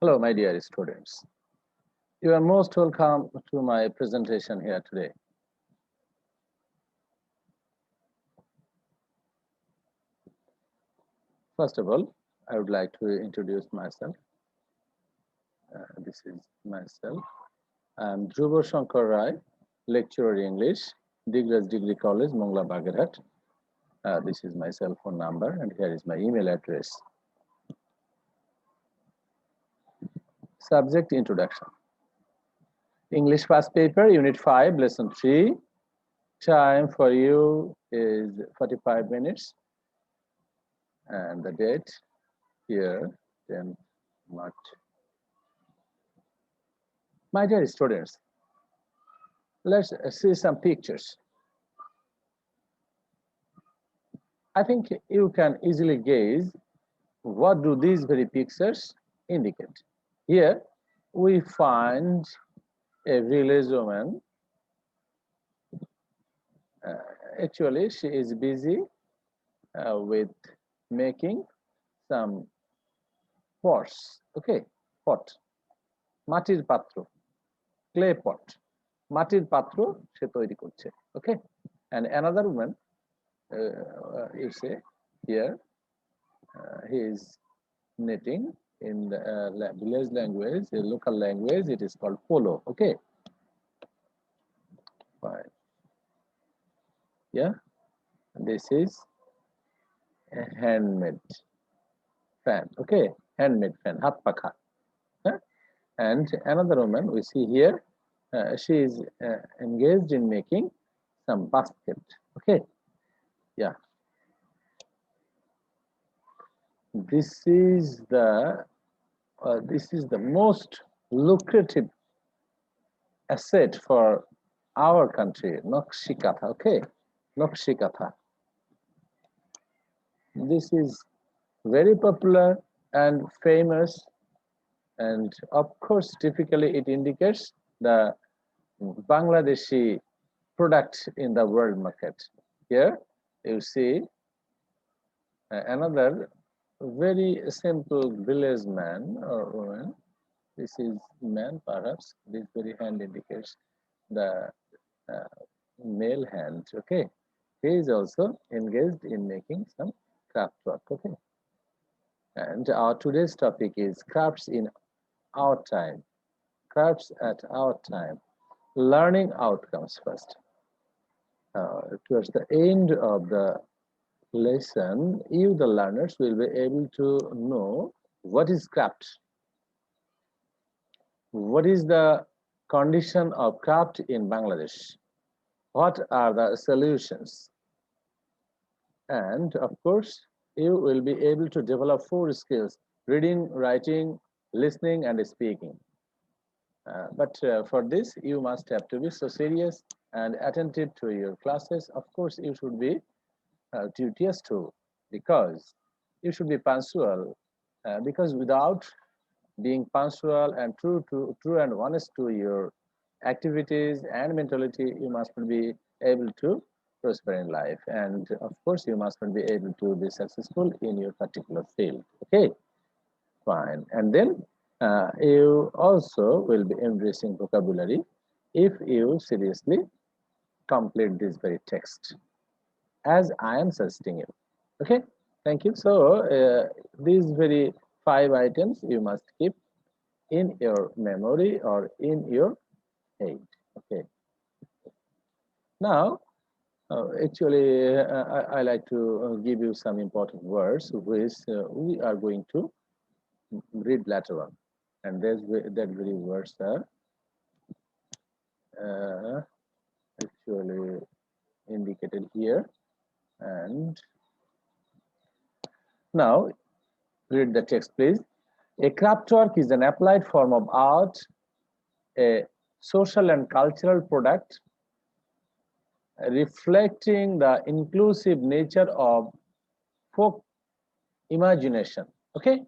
Hello, my dear students. You are most welcome to my presentation here today. First of all, I would like to introduce myself. This is myself. I am Dhruba Shangkar, lecturer in English, Digraj Degree College, Mongla, Bagherhat. This is my cell phone number, and here is my email address. Subject introduction. English past paper, Unit 5, Lesson 3. Time for you is 45 minutes. And the date here, 10 March. My dear students, let's see some pictures. I think you can easily gaze what do these very pictures indicate. Here we find a village woman. Actually, she is busy with making some pots. Okay, pot, matir patro, clay pot, matir patro she toiri korche. Okay, and another woman, you say here, he is knitting in the village language, the local language. It is called polo. Okay, fine. Yeah, this is a handmade fan. Okay, handmade fan, hat pakha. And another woman we see here, she is engaged in making some basket. Okay, yeah. This is the most lucrative asset for our country, Nakshikatha. Okay, Nakshikatha. This is very popular and famous, and of course, typically it indicates the Bangladeshi product in the world market. Here you see another very simple village man or woman. This is man, perhaps. This very hand indicates the male hand. Okay, he is also engaged in making some craft work. Okay, and our today's topic is crafts in our time. Crafts at our time. Learning outcomes first. Towards the end of the lesson, you, the learners, will be able to know what is craft. What is the condition of craft in Bangladesh? What are the solutions? And of course, you will be able to develop 4 skills: reading, writing, listening, and speaking. But for this, you must have to be so serious and attentive to your classes. Of course, you should be duteous too, because you should be punctual. Because without being punctual and true and honest to your activities and mentality, you must be able to prosper in life, and of course you must be able to be successful in your particular field. Okay, fine. And then you also will be embracing vocabulary if you seriously complete this very text, as I am suggesting you. Okay, thank you. So these very 5 items you must keep in your memory or in your head. Okay. Now, actually, I like to give you some important words which we are going to read later on, and that very words are actually indicated here. And now, read the text, please. A craft work is an applied form of art, a social and cultural product reflecting the inclusive nature of folk imagination. Okay,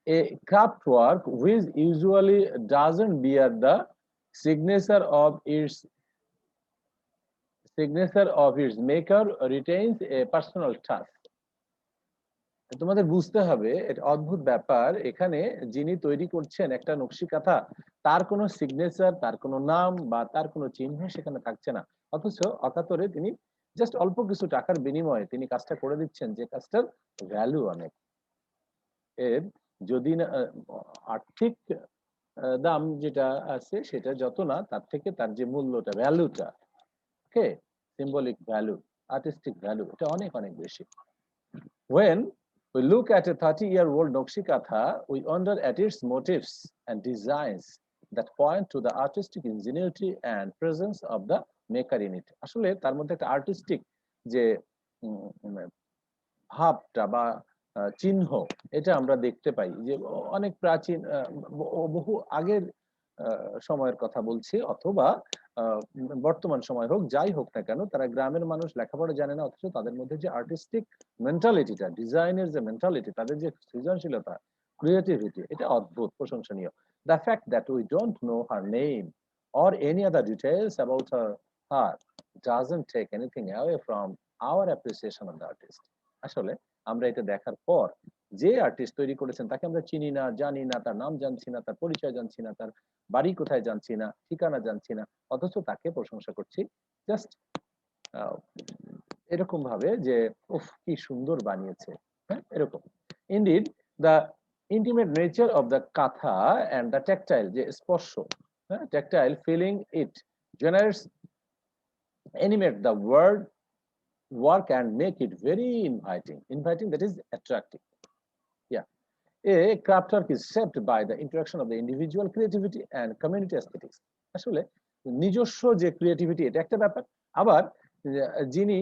a craft work which usually doesn't bear the signature of its maker retains a personal touch. তোমাদের বুঝতে হবে এটা অদ্ভুত ব্যাপার, এখানে যিনি তৈরি করছেন একটা নকশি কাঁথা, তার কোনো সিগনেচার, তার কোনো নাম বা তার কোনো চিহ্ন সেখানে থাকছে না, অথচ অকাতরে তিনি জাস্ট অল্প কিছু টাকার বিনিময়ে তিনি কাজটা করে দিচ্ছেন, যে কাজটার ভ্যালু অনেক। এর যদি না আর্থিক দাম যেটা আছে সেটা যত না, তার থেকে তার যে মূল্যটা, ভ্যালুটা, ওকে, সিম্বলিক ভ্যালু, আর্টিস্টিক ভ্যালু, এটা অনেক অনেক বেশি। When we look at a 30-year-old Nokshikatha, we wonder at its motifs and designs that point to the artistic ingenuity and presence of the maker in it. আসলে তার মধ্যে একটা artistic যে ভাবটা বা চিহ্ন, এটা আমরা দেখতে পাই, যে অনেক প্রাচীন বহু আগের সময়ের কথা বলছি, অথবা বর্তমান সময় হোক, যাই হোক না কেন, তারা গ্রামের মানুষ, লেখাপড়া জানে না, অথচ তাদের মধ্যে যে আর্টিস্টিক মেন্টালিটিটা, ডিজাইনের যে মেন্টালিটি, তাদের যে সৃজনশীলতা, ক্রিয়েটিভিটি, এটা অদ্ভুত, প্রশংসনীয়। The fact that we don't know her name or any other details about her doesn't take anything away from our appreciation of the artist. আসলে আমরা এটা দেখার পর, যে আর্টিস্ট তৈরি করেছেন তাকে আমরা চিনি না, জানি না, তার নাম জানছি না, তার পরিচয় জানছি না, তার বাড়ি কোথায় জানছি না, ঠিকানা জানছি না, অথচ তাকে প্রশংসা করছি জাস্ট এরকম ভাবে যে উফ কি সুন্দর বানিয়েছে, হ্যাঁ, এরকম। Indeed the intimate nature of the kantha and the tactile, যে স্পর্শ, হ্যাঁ, tactile feeling it generates animate the word work and make it very inviting, that is attractive. Yeah, a craft work is shaped by the interaction of the individual creativity and community aesthetics. আসলে নিজস্ব যে creativity, এটা একটা ব্যাপার, আবার যিনি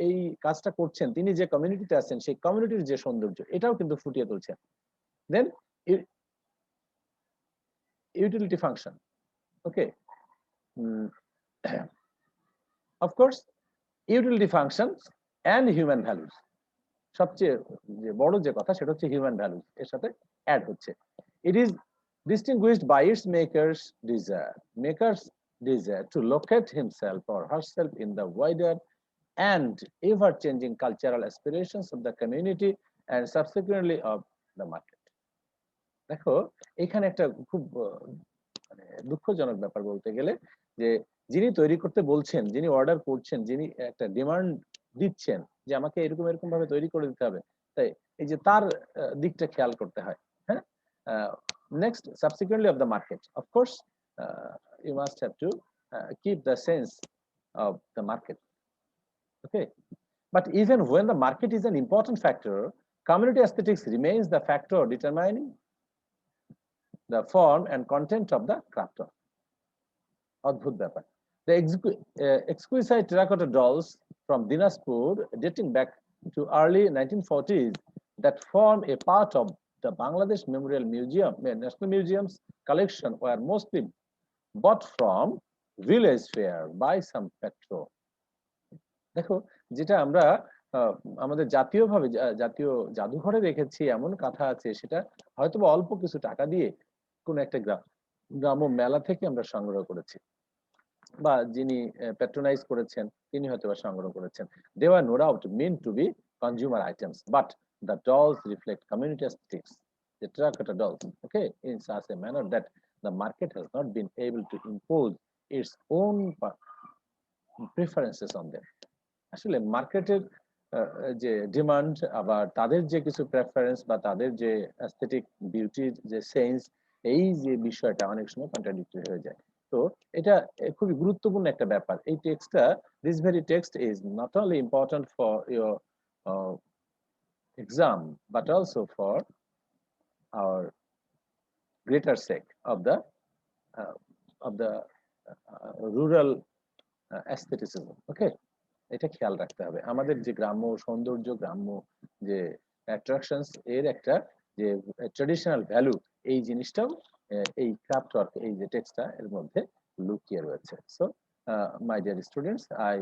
এই কাজটা করছেন তিনি যে কমিউনিটিতে আছেন সেই কমিউনিটির যে সৌন্দর্য, এটাও কিন্তু ফুটিয়ে তুলছেন। Then utility function, okay, of course utility functions and human values, সবচেয়ে যে বড় যে কথা সেটা হচ্ছে হিউম্যান ভ্যালুস এর সাথে অ্যাড হচ্ছে। It is distinguished by its maker's desire to locate himself or herself in the wider and ever-changing cultural aspirations of the community and subsequently of the market. দেখো এখানে একটা খুব মানে দুঃখজনক ব্যাপার বলতে গেলে, যে যিনি তৈরি করতে বলছেন, যিনি অর্ডার করছেন, যিনি একটা ডিমান্ড দিচ্ছেন যে আমাকে এরকম এরকম ভাবে তৈরি করে দিতে হবে, তাই এই যে তার দিকটা খেয়াল করতে হয়। হ্যাঁ, next subsequently of the market, of course, you must have to keep the sense of the market, okay, but even when the market is an important factor, community aesthetics remains the factor determining the form and content of the craft work. অদ্ভুত ব্যাপার। The exquisite terracotta dolls from Dinajpur dating back to early 1940s that form a part of the Bangladesh Memorial Museum, National Museum's collection, were mostly bought from village fair by some patron. দেখো যেটা আমরা আমাদের জাতীয়ভাবে জাতীয় জাদুঘরে রেখেছি, এমন কাঁথা আছে সেটা হয়তো অল্প কিছু টাকা দিয়ে কোন একটা গ্রাম্য মেলা থেকে আমরা সংগ্রহ করেছি, বা যিনি প্যাট্রোনাইজ করেছেন তিনি হয়তো বা সংগ্রহ করেছেন। They were no doubt meant to be consumer items, but the dolls reflect community aesthetics, the terracotta dolls, okay, in such a manner that the market has not been able to impose its own preferences on them. আসলে মার্কেটের যে demand, আবার তাদের যে কিছু preference বা তাদের যে অ্যাস্থেটিক বিউটির যে সেন্স, এই যে বিষয়টা অনেক সময় কন্ট্রাডিক্টরি হয়ে যায়। তো এটা খুবই গুরুত্বপূর্ণ একটা ব্যাপার। এই টেক্সটটা, this very text is not only important for your exam but also for our greater sake of the rural aestheticism, okay. এটা খেয়াল রাখতে হবে, আমাদের যে গ্রাম্য সৌন্দর্য, গ্রাম্য যে অ্যাট্রাকশনস, এর একটা যে ট্রেডিশনাল ভ্যালু, এই জিনিসটাও এই ক্রাফট ওয়ার্ক, এই যে টেক্সটটা এর মধ্যে লুকিয়ে রয়েছে। So my dear students, I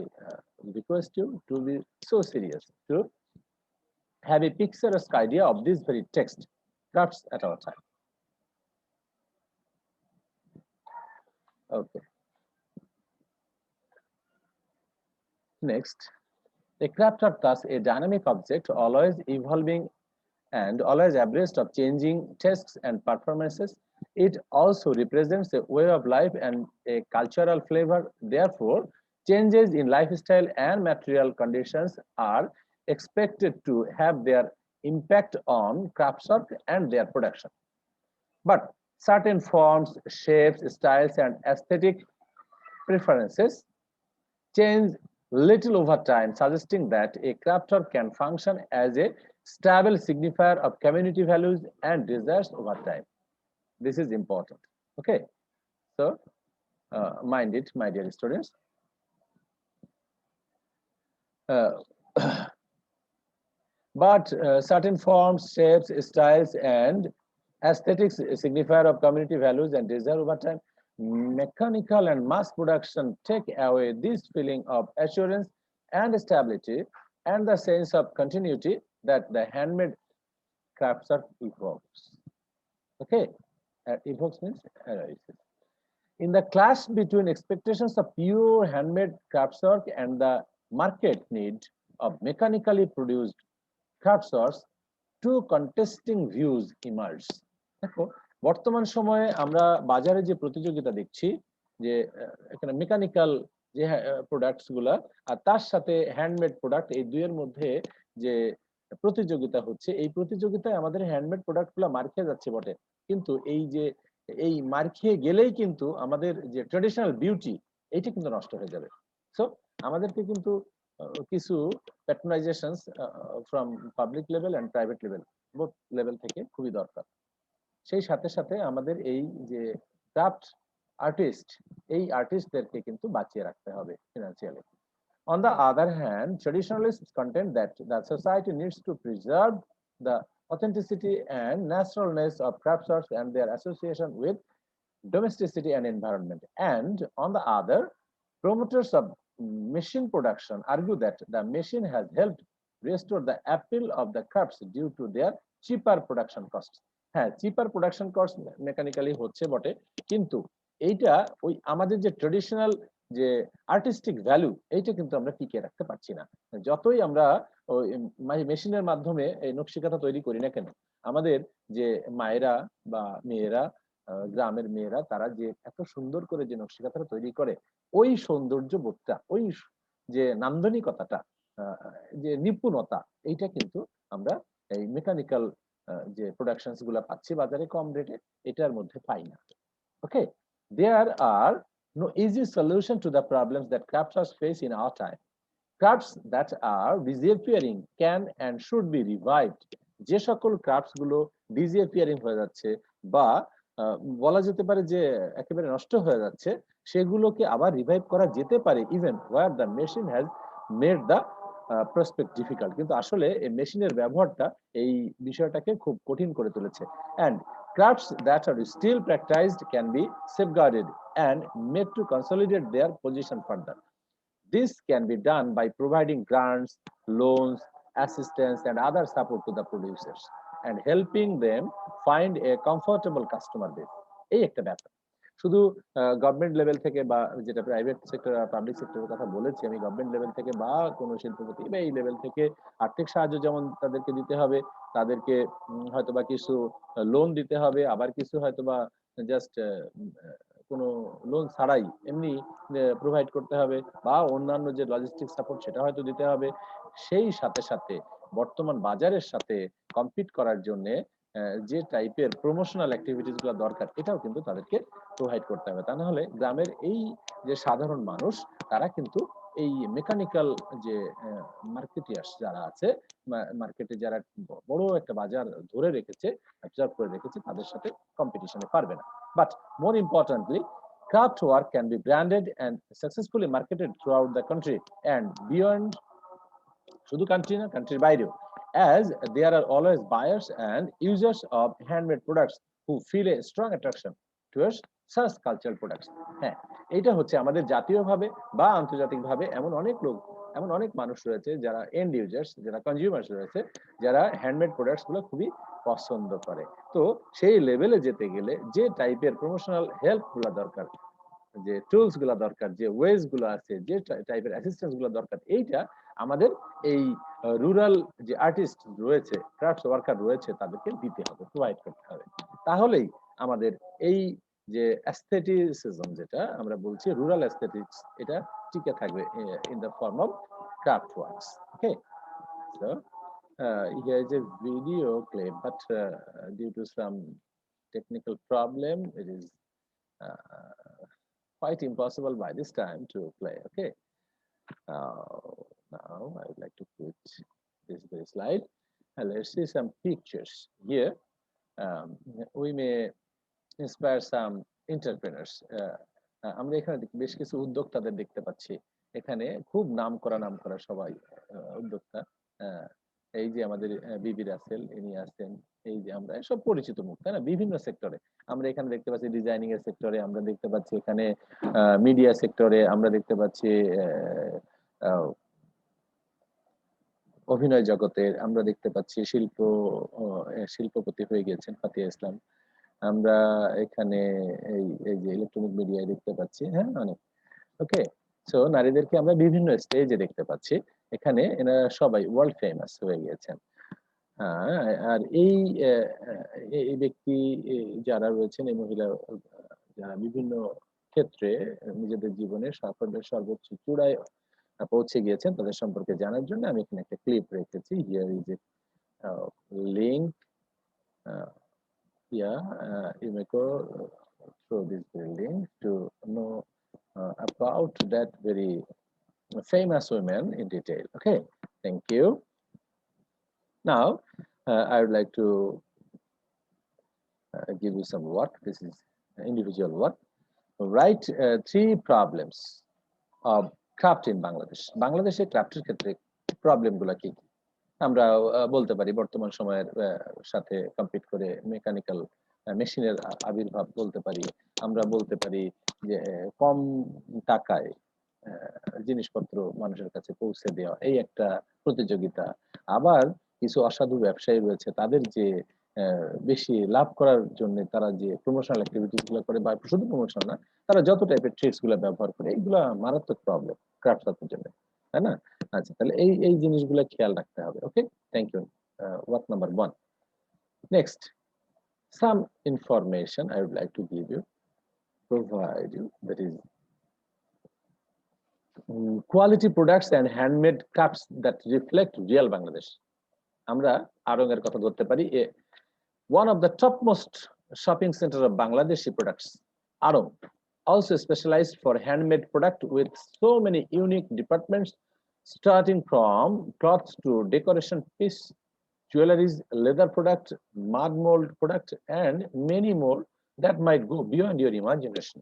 request you to be so serious to have a picturesque idea of this very text, crafts at our time. Okay. Next, a craft are thus a dynamic object, always evolving and always abreast of changing tastes and performances. It also represents a way of life and a cultural flavor. Therefore, changes in lifestyle and material conditions are expected to have their impact on craftswork and their production. But certain forms, shapes, styles, and aesthetic preferences change little over time, suggesting that a crafter can function as a stable signifier of community values and desires over time. This is important. Okay, so mind it, my dear students. Uh, but certain forms, shapes, styles, and aesthetics signifier of community values and desire over time. Mechanical and mass production take away this feeling of assurance and stability and the sense of continuity that the handmade craftswork evokes. Okay, evokes means arises. In the clash between expectations of pure handmade craftswork and the market need of mechanically produced craftsworks, two contesting views emerge. দেখো বর্তমান সময়ে আমরা বাজারে যে প্রতিযোগিতা দেখছি যে এখানে মেকানিক্যাল যে প্রোডাক্টস গুলা আর তার সাথে হ্যান্ডমেড প্রোডাক্ট এই দুইয়ের মধ্যে যে প্রতিযোগিতা হচ্ছে এই প্রতিযোগিতায় আমাদের হ্যান্ডমেড প্রোডাক্ট গুলা মার খেয়ে যাচ্ছে বটে কিন্তু এই যে এই মার খেয়ে গেলেই কিন্তু আমাদের যে ট্রেডিশনাল বিউটি এইটা কিন্তু নষ্ট হয়ে যাবে সো আমাদেরকে কিন্তু কিছু patronizations from public level and private level both level থেকে খুবই দরকার সেই সাথে সাথে আমাদের এই যে ক্রাফট আর্টিস্ট এই আর্টিস্টদেরকে কিন্তু বাঁচিয়ে রাখতে হবে financially On the other hand, traditionalists contend that the society needs to preserve the authenticity and naturalness of craftsworks and their association with domesticity and environment. And on the other, promoters of machine production argue that the machine has helped restore the appeal of the crafts due to their cheaper production costs. হ্যাঁ চিপার production cost mechanically হচ্ছে বটে কিন্তু এইটা ওই আমাদের যে traditional যে artistic value এইটা কিন্তু আমরা টিকিয়ে রাখতে পারছি না যতই আমরা ওই মেশিনের মাধ্যমে এই নকশিকাঁথা তৈরি করি না কেন আমাদের যে মায়েরা বা মেয়েরা গ্রামের মেয়েরা তারা যে এত সুন্দর করে যে নকশিকাঁথাটা তৈরি করে ওই সৌন্দর্য বোধটা ওই যে নান্দনিকতাটা যে নিপুণতা এইটা কিন্তু আমরা এই মেকানিক্যাল যে প্রোডাকশনস গুলা পাচ্ছি বাজারে কম রেটে এটার মধ্যে পাই না ওকে there are no easy solution to the problems that crafters face in our time crafts that are disappearing can and should be revived যে সকল ক্রাফটস গুলো ডিসঅ্যাপিয়ারিং হয়ে যাচ্ছে বা বলা যেতে পারে যে একেবারে নষ্ট হয়ে যাচ্ছে সেগুলোকে আবার রিভাইভ করা যেতে পারে even where the machine has made the prospect difficult কিন্তু আসলে এই মেশিনের ব্যবহারটা এই বিষয়টাকে খুব কঠিন করে তুলেছে and crafts that are still practiced can be safeguarded and made to consolidate their position further. This can be done by providing grants, loans, assistance, and other support to the producers and helping them find a comfortable customer base. এই একটা ব্যাপার শুধু government level থেকে বা যেটা private sector public সেক্টরের কথা বলেছি আমি গভর্নমেন্ট লেভেল থেকে বা কোনো শিল্পপতি বা এই লেভেল থেকে আর্থিক সাহায্য যেমন তাদেরকে দিতে হবে তাদেরকে হয়তোবা কিছু লোন দিতে হবে আবার কিছু হয়তোবা জাস্ট কোনো লোন ছাড়াই এমনি প্রোভাইড করতে হবে বা অন্যান্য যে লজিস্টিক সাপোর্ট সেটা হয়তো দিতে হবে সেই সাথে সাথে বর্তমান বাজারের সাথে কম্পিট করার জন্য যে টাইপের প্রমোশনাল অ্যাক্টিভিটিস গুলো দরকার এটাও কিন্তু তাদেরকে প্রোভাইড করতে হবে তা না হলে গ্রামের এই যে সাধারণ মানুষ তারা কিন্তু এই মেকানিক্যাল যে মার্কেটিয়ার্স যারা আছে মার্কেটে যারা বড় একটা বাজার ধরে রেখেছে অবজার্ভ করে রেখেছে তাদের সাথে কম্পিটিশনে পারবে না but more importantly craft work can be branded and successfully marketed throughout the country and beyond শুধু কান্ট্রি না কান্ট্রির বাইরেও as there are always buyers and users of handmade products who feel a strong attraction towards such cultural products হ্যাঁ এটা হচ্ছে আমাদের জাতীয়ভাবে বা আন্তর্জাতিকভাবে এমন অনেক লোক এমন অনেক মানুষ রয়েছে যারা এন্ড ইউজার্স যারা কনজিউমার্স রয়েছে যারা হ্যান্ডমেড প্রোডাক্টস গুলো খুবই পছন্দ করে তো সেই লেভেলে যেতে গেলে যে টাইপের প্রমোশনাল হেল্প গুলো দরকার যে টুলস গুলা দরকার যে ওয়েজ গুলো আছে যে টাইপের অ্যাসিস্ট্যান্স গুলো দরকার এইটা আমাদের এই রুরাল যে আর্টিস্ট রয়েছে, ক্রাফটস ওয়ার্কার রয়েছে, তাদেরকে দিতে হবে, প্রোভাইড করতে হবে। তাহলেই আমাদের এই যে অ্যাস্থেটিসিজম যেটা আমরা বলছি, রুরাল অ্যাস্থেটিক্স, এটা টিকে থাকবে in the form of craft works. Okay, so here is a video clip, but due to some technical problem, it is quite impossible by this time to play. Okay, now I would like to put this very slide and let's see some pictures here. We may inspire some entrepreneurs. আমরা এখানে বেশ কিছু উদ্যোক্তাদের দেখতে পাচ্ছি। এখানে খুব নামকরা সবাই উদ্যোক্তা। এই যে আমাদের বিবি রাসেল, ইনি আছেন। এই যে আমরা সব পরিচিত মুখ, তাই না? বিভিন্ন সেক্টরে আমরা এখানে দেখতে পাচ্ছি, ডিজাইনিং এর সেক্টরে আমরা দেখতে পাচ্ছি, এখানে মিডিয়া সেক্টরে আমরা দেখতে পাচ্ছি, অভিনয় জগতের আমরা দেখতে পাচ্ছি, শিল্পপতি হয়ে গেছেন ফাতিয়া ইসলাম। আমরা এখানে এই যে ইলেকট্রনিক মিডিয়ায় দেখতে পাচ্ছি, হ্যাঁ, অনেক। ওকে, সো নারীদেরকে আমরা বিভিন্ন স্টেজে দেখতে পাচ্ছি। এখানে এনারা সবাই ওয়ার্ল্ড ফেমাস হয়ে গিয়েছেন। আর এই ব্যক্তি যারা রয়েছেন, এই মহিলা যারা বিভিন্ন ক্ষেত্রে নিজেদের জীবনে সাফল্যের সর্বোচ্চ চূড়ায় পৌঁছে গিয়েছেন, তাদের সম্পর্কে জানার জন্য আমি এখানে একটা ক্লিপ রেখেছি। Here is a link, you may go through this link to know about that very famous women in detail. Okay, thank you. Now I would like to give you some work. This is individual work. Write 3 problems of craft in Bangladesh. বাংলাদেশে ক্রাফটের ক্ষেত্রে problem গুলা কি কি? আমরা বলতে পারি বর্তমান সময়ের সাথে কম্পিট করে মেকানিক্যাল মেশিনের আবির্ভাব বলতে পারি। আমরা বলতে পারি যে কম টাকায় জিনিসপত্র মানুষের কাছে পৌঁছে দেওয়া, এই একটা প্রতিযোগিতা। আবার কিছু অসাধু ব্যবসায়ী রয়েছে, তাদের যে বেশি লাভ করার জন্য তারা যে প্রমোশনাল অ্যাক্টিভিটিস গুলো করে, বা শুধু প্রমোশন না, তারা যত টাইপের ট্রিক্স গুলো ব্যবহার করে, এইগুলা মারাত্মক প্রবলেম ক্রাফটসের জন্য, তাই না? আচ্ছা, তাহলে এই জিনিসগুলো খেয়াল রাখতে হবে। Okay, thank you. Work number 1. Next, some information I would like to provide you, that is quality products and handmade crafts that reflect real Bangladesh. আমরা আরং এর কথা বলতে পারি। One of the topmost shopping center of Bangladeshi products, Arong, also specialized for handmade product with so many unique departments, starting from cloths to decoration piece, jewelries, leather product, mud mold product, and many more that might go beyond your imagination.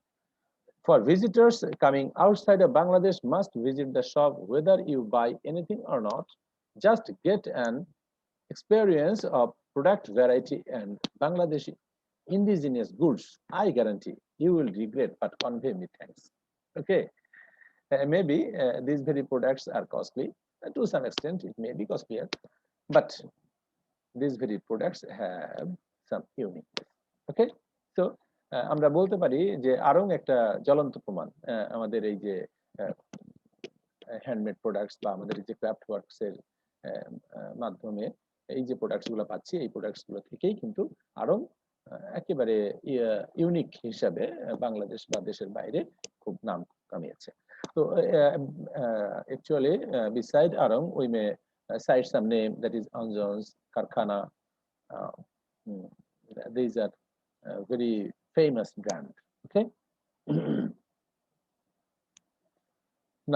For visitors coming outside of Bangladesh must visit the shop whether you buy anything or not. Just get an experience of product variety and Bangladeshi indigenous goods. I guarantee you will regret, but convey me thanks. Okay, maybe these very products are costly. To some extent, it may be costlier, but these very products have some uniqueness. Okay, so আমরা বলতে পারি যে আরং একটা জ্বলন্ত প্রমাণ আমাদের এই যে হ্যান্ডমেড প্রোডাক্টস বা আমাদের এই যে ক্রাফট ওয়ার্কস এর মাধ্যমে এই যে প্রোডাক্টস গুলো পাচ্ছি, এই প্রোডাক্টস গুলো থেকেই কিন্তু আরং একেবারে ইউনিক হিসাবে বাংলাদেশ বা দেশের বাইরে খুব নাম কামিয়েছে। তো actually beside Arong we may cite some name, that is Anjans, Karkhana. These are very famous brand. Okay.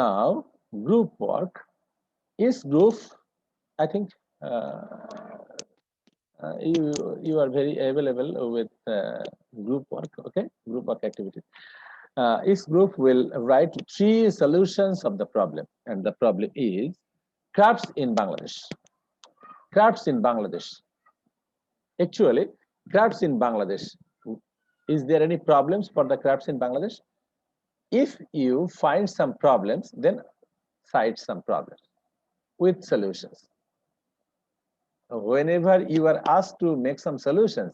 Now group work is group. I think you are very available with group work. Okay, group work activities. Each group will write 3 solutions of the problem, and the problem is crafts in Bangladesh. Crafts in Bangladesh. Actually, crafts in Bangladesh. Is there any problems for the crafts in Bangladesh? If you find some problems, then cite some problems with solutions. Whenever you are asked to make some solutions,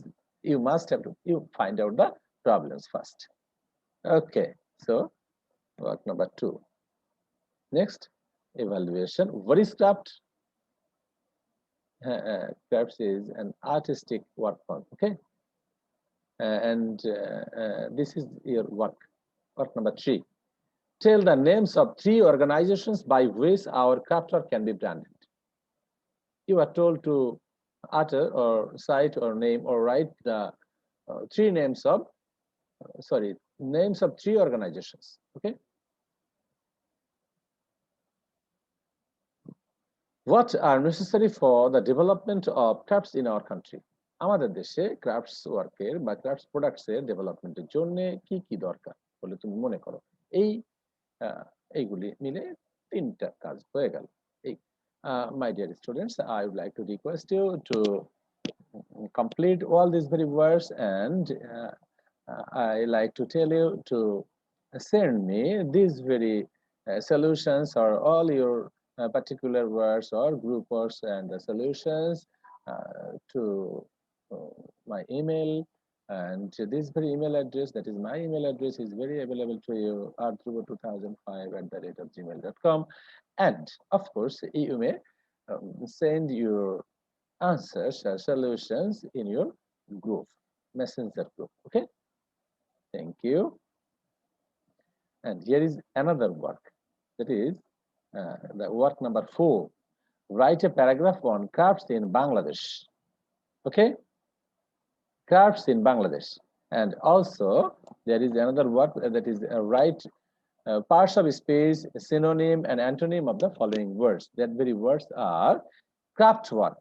you must have to find out the problems first. Okay, so work number 2. Next, evaluation. What is craft? Crafts is an artistic work form. Okay, and this is your work. Work number 3. Tell the names of 3 organizations by which our craft work can be branded. You are told to utter or cite or name or write the 3 names of names of 3 organizations. Okay, what are necessary for the development of crafts in our country? আমাদের দেশে crafts ওয়ার্কের বা crafts products এর ডেভেলপমেন্টের জন্য কি কি দরকার বলে তুমি মনে করো? এই এইগুলি মিলে 3টা কাজ হয়ে গেল। এই my dear students, I would like to request you to complete all these very words, and I like to tell you to send me these very solutions or all your particular words or group words and the solutions to my email, and this very email address, that is my email address, is very available to you, rdruba2005@gmail.com. And of course you may send your answers or solutions in your group, messenger group. Okay, thank you. And here is another work, that is the work number 4. Write a paragraph on crafts in Bangladesh. Okay, crafts in Bangladesh. And also there is another work, that is write parts of speech, synonym and antonym of the following words. That very words are craft work,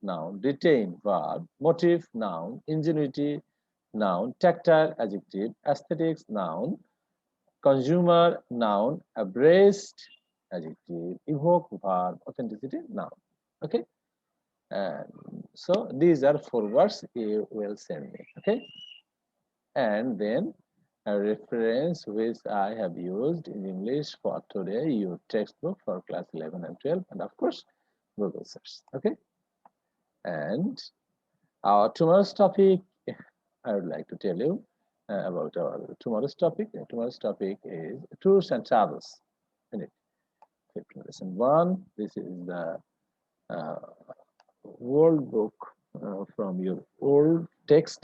noun; detain, verb; motive, noun; ingenuity, noun; tactile, adjective; aesthetics, noun; consumer, noun; abreast, adjective; evoke, verb; authenticity, noun. Okay, and so these are 4 words you will send me. Okay, and then a reference which I have used in English for today, your textbook for class 11 and 12, and of course Google search. Okay, and our tomorrow's topic, I would like to tell you about our tomorrow's topic. Tomorrow's topic is tours and travels. Lesson 1. This is the old book from your old text,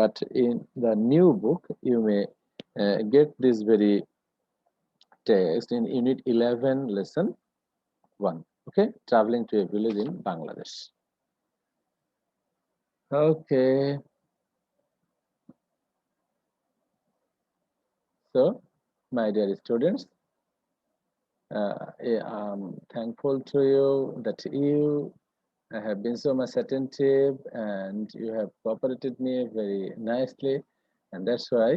but in the new book you may get this very text in unit 11, lesson 1. Okay, traveling to a village in Bangladesh. Okay, so my dear students, I'm thankful to you that you have been so much attentive and you have cooperated me very nicely, and that's why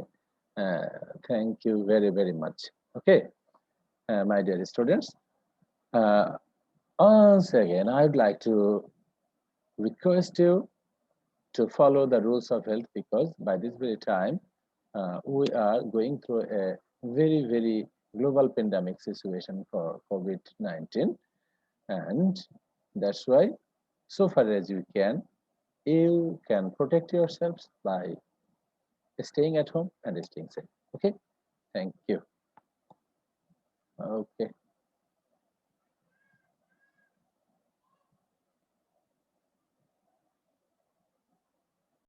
thank you very, very much. Okay, my dear students, once again I would like to request you to follow the rules of health, because by this very time we are going through a very, very global pandemic situation for COVID-19, and that's why so far as you can protect yourselves by staying at home and staying safe. Okay, thank you. Okay.